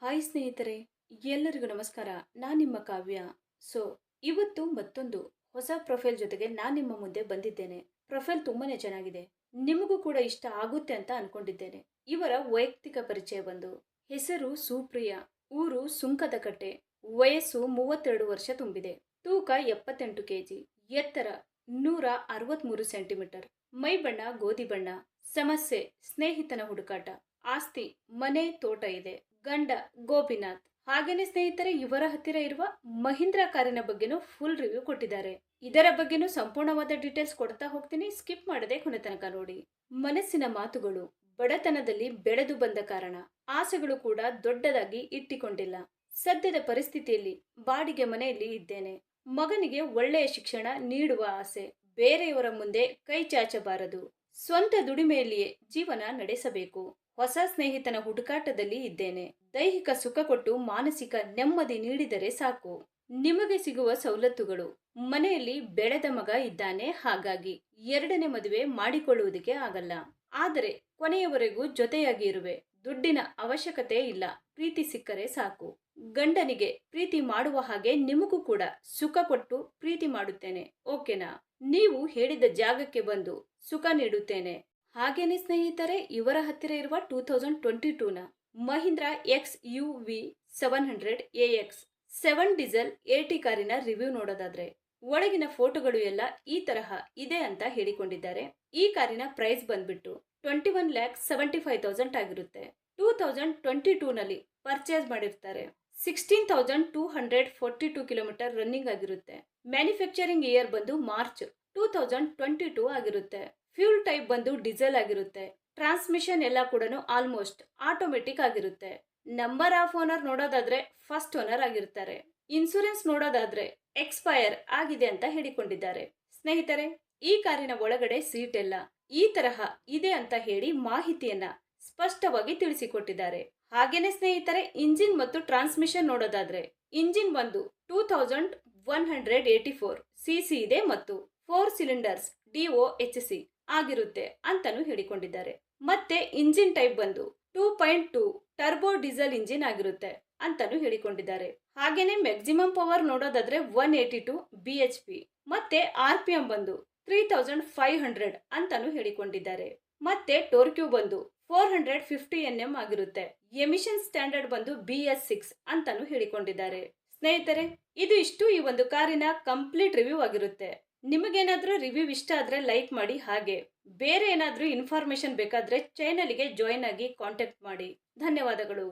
Hi ಸ್ನೇಹಿತರೆ, ಎಲ್ಲರಿಗೂ ನಮಸ್ಕಾರ. ನಾನು ನಿಮ್ಮ ಕಾವ್ಯ. ಸೊ, ಇವತ್ತು ಮತ್ತೊಂದು ಹೊಸ ಪ್ರೊಫೈಲ್ ಜೊತೆಗೆ ನಾನು ನಿಮ್ಮ ಮುಂದೆ ಬಂದಿದ್ದೇನೆ. ಪ್ರೊಫೈಲ್ ತುಂಬಾನೇ ಚೆನ್ನಾಗಿದೆ. ನಿಮಗೂ ಕೂಡ ಇಷ್ಟ ಆಗುತ್ತೆ ಅಂತ ಅನ್ಕೊಂಡಿದ್ದೇನೆ. ಇವರ ವೈಯಕ್ತಿಕ ಪರಿಚಯ ಬಂದು ಹೆಸರು ಸುಪ್ರಿಯಾ, ಊರು ಸುಂಕದಕಟ್ಟೆ, ವಯಸ್ಸು 32 ವರ್ಷ ತುಂಬಿದೆ, ತೂಕ 78 ಕೆಜಿ, ಎತ್ತರ 163 ಸೆಂಟಿಮೀಟರ್, ಮೈ ಬಣ್ಣ ಗೋಧಿ ಬಣ್ಣ, ಸಮಸ್ಯೆ ಸ್ನೇಹಿತನ ಹುಡುಕಾಟ, ಆಸ್ತಿ ಮನೆ ತೋಟ ಇದೆ, ಗಂಡ ಗೋಪಿನಾಥ್. ಹಾಗೇನೆ ಸ್ನೇಹಿತರೆ, ಇವರ ಹತ್ತಿರ ಇರುವ ಮಹೀಂದ್ರಾ ಕಾರಿನ ಬಗ್ಗೆನೂ ಫುಲ್ ರಿವ್ಯೂ ಕೊಟ್ಟಿದ್ದಾರೆ. ಇದರ ಬಗ್ಗೆನೂ ಸಂಪೂರ್ಣವಾದ ಡೀಟೇಲ್ಸ್ ಕೊಡ್ತಾ ಹೋಗ್ತೀನಿ, ಸ್ಕಿಪ್ ಮಾಡದೆ ಕೊನೆ ತನಕ ನೋಡಿ. ಮನಸ್ಸಿನ ಮಾತುಗಳು. ಬಡತನದಲ್ಲಿ ಬೆಳೆದು ಬಂದ ಕಾರಣ ಆಸೆಗಳು ಕೂಡ ದೊಡ್ಡದಾಗಿ ಇಟ್ಟಿಕೊಂಡಿಲ್ಲ. ಸದ್ಯದ ಪರಿಸ್ಥಿತಿಯಲ್ಲಿ ಬಾಡಿಗೆ ಮನೆಯಲ್ಲಿ ಇದ್ದೇನೆ. ಮಗನಿಗೆ ಒಳ್ಳೆಯ ಶಿಕ್ಷಣ ನೀಡುವ ಆಸೆ. ಬೇರೆಯವರ ಮುಂದೆ ಕೈ ಚಾಚಬಾರದು. ಸ್ವಂತ ದುಡಿಮೆಯಲ್ಲಿಯೇ ಜೀವನ ನಡೆಸಬೇಕು. ಹೊಸ ಸ್ನೇಹಿತನ ಹುಡುಕಾಟದಲ್ಲಿ ಇದ್ದೇನೆ. ದೈಹಿಕ ಸುಖ ಕೊಟ್ಟು ಮಾನಸಿಕ ನೆಮ್ಮದಿ ನೀಡಿದರೆ ಸಾಕು. ನಿಮಗೆ ಸಿಗುವ ಸವಲತ್ತುಗಳು. ಮನೆಯಲ್ಲಿ ಬೆಳೆದ ಮಗ ಇದ್ದಾನೆ, ಹಾಗಾಗಿ ಎರಡನೇ ಮದುವೆ ಮಾಡಿಕೊಳ್ಳುವುದಕ್ಕೆ ಆಗಲ್ಲ. ಆದರೆ ಕೊನೆಯವರೆಗೂ ಜೊತೆಯಾಗಿ ಇರುವೆ. ದುಡ್ಡಿನ ಅವಶ್ಯಕತೆ ಇಲ್ಲ, ಪ್ರೀತಿ ಸಿಕ್ಕರೆ ಸಾಕು. ಗಂಡನಿಗೆ ಪ್ರೀತಿ ಮಾಡುವ ಹಾಗೆ ನಿಮಗೂ ಕೂಡ ಸುಖ ಕೊಟ್ಟು ಪ್ರೀತಿ ಮಾಡುತ್ತೇನೆ, ಓಕೆನಾ? ನೀವು ಹೇಳಿದ ಜಾಗಕ್ಕೆ ಬಂದು ಸುಖ ನೀಡುತ್ತೇನೆ. ಹಾಗೇನೆ ಸ್ನೇಹಿತರೆ, ಇವರ ಹತ್ತಿರ ಇರುವ 2022ನ Mahindra XUV 700AX 7 diesel AT ಕಾರಿನ ರಿವ್ಯೂ ನೋಡೋದಾದ್ರೆ ಒಳಗಿನ ಫೋಟೋಗಳು ಎಲ್ಲ ಈ ತರಹ ಇದೆ ಅಂತ ಹೇಳಿಕೊಂಡಿದ್ದಾರೆ. ಈ ಕಾರಿನ ಪ್ರೈಸ್ ಬಂದ್ಬಿಟ್ಟು 21,75,000 ಆಗಿರುತ್ತೆ. 2022ನಲ್ಲಿ ಪರ್ಚೇಸ್ ಮಾಡಿರ್ತಾರೆ. 16,242 ಕಿಲೋಮೀಟರ್ ರನ್ನಿಂಗ್ ಆಗಿರುತ್ತೆ. ಮ್ಯಾನುಫ್ಯಾಕ್ಚರಿಂಗ್ ಇಯರ್ ಬಂದು ಮಾರ್ಚ್ 2022 ಆಗಿರುತ್ತೆ. ಫ್ಯೂಲ್ ಟೈಪ್ ಬಂದು ಡೀಸೆಲ್ ಆಗಿರುತ್ತೆ. ಟ್ರಾನ್ಸ್ಮಿಷನ್ ಎಲ್ಲ ಕೂಡ ಆಲ್ಮೋಸ್ಟ್ ಆಟೋಮೆಟಿಕ್ ಆಗಿರುತ್ತೆ. ನಂಬರ್ ಆಫ್ ಓನರ್ ನೋಡೋದಾದ್ರೆ ಫಸ್ಟ್ ಓನರ್ ಆಗಿರ್ತಾರೆ. ಇನ್ಸೂರೆನ್ಸ್ ನೋಡೋದಾದ್ರೆ ಎಕ್ಸ್ಪೈರ್ ಆಗಿದೆ ಅಂತ ಹೇಳಿಕೊಂಡಿದ್ದಾರೆ. ಸ್ನೇಹಿತರೆ, ಈ ಕಾರಿನ ಒಳಗಡೆ ಸೀಟ್ ಎಲ್ಲ ಈ ತರಹ ಇದೆ ಅಂತ ಹೇಳಿ ಮಾಹಿತಿಯನ್ನ ಸ್ಪಷ್ಟವಾಗಿ ತಿಳಿಸಿಕೊಟ್ಟಿದ್ದಾರೆ. ಹಾಗೇನೆ ಸ್ನೇಹಿತರೆ, ಇಂಜಿನ್ ಮತ್ತು ಟ್ರಾನ್ಸ್ಮಿಷನ್ ನೋಡೋದಾದ್ರೆ ಇಂಜಿನ್ ಬಂದು 2184 cc ಇದೆ ಮತ್ತು 4 ಸಿಲಿಂಡರ್ಸ್ DOHC ಆಗಿರುತ್ತೆ ಅಂತಾನು ಹೇಳಿಕೊಂಡಿದ್ದಾರೆ. ಮತ್ತೆ ಇಂಜಿನ್ ಟೈಪ್ ಬಂದು 2.2 ಟರ್ಬೋ ಡೀಸೆಲ್ ಇಂಜಿನ್ ಆಗಿರುತ್ತೆ ಅಂತಾನು ಹೇಳಿಕೊಂಡಿದ್ದಾರೆ. ಹಾಗೇನೆ ಮ್ಯಾಕ್ಸಿಮಮ್ ಪವರ್ ನೋಡೋದಾದ್ರೆ 182 BHP ಮತ್ತೆ RPM ಬಂದು 3500 ಅಂತಾನು ಹೇಳಿಕೊಂಡಿದ್ದಾರೆ. ಮತ್ತೆ ಟೋರ್ಕ್ಯೂ ಬಂದು 450 Nm ಆಗಿರುತ್ತೆ. ಎಮಿಷನ್ ಸ್ಟ್ಯಾಂಡರ್ಡ್ ಬಂದು BS6 ಅಂತಾನು ಹೇಳಿಕೊಂಡಿದ್ದಾರೆ. ಸ್ನೇಹಿತರೆ, ಇದು ಇಷ್ಟು ಈ ಒಂದು ಕಾರಿನ ಕಂಪ್ಲೀಟ್ ರಿವ್ಯೂ ಆಗಿರುತ್ತೆ. ನಿಮಗೇನಾದ್ರೂ ರಿವ್ಯೂ ಇಷ್ಟ ಆದ್ರೆ ಲೈಕ್ ಮಾಡಿ. ಹಾಗೆ ಬೇರೆ ಏನಾದ್ರೂ ಇನ್ಫಾರ್ಮೇಶನ್ ಬೇಕಾದ್ರೆ ಚಾನೆಲ್ಗೆ ಜಾಯಿನ್ ಆಗಿ ಕಾಂಟ್ಯಾಕ್ಟ್ ಮಾಡಿ. ಧನ್ಯವಾದಗಳು.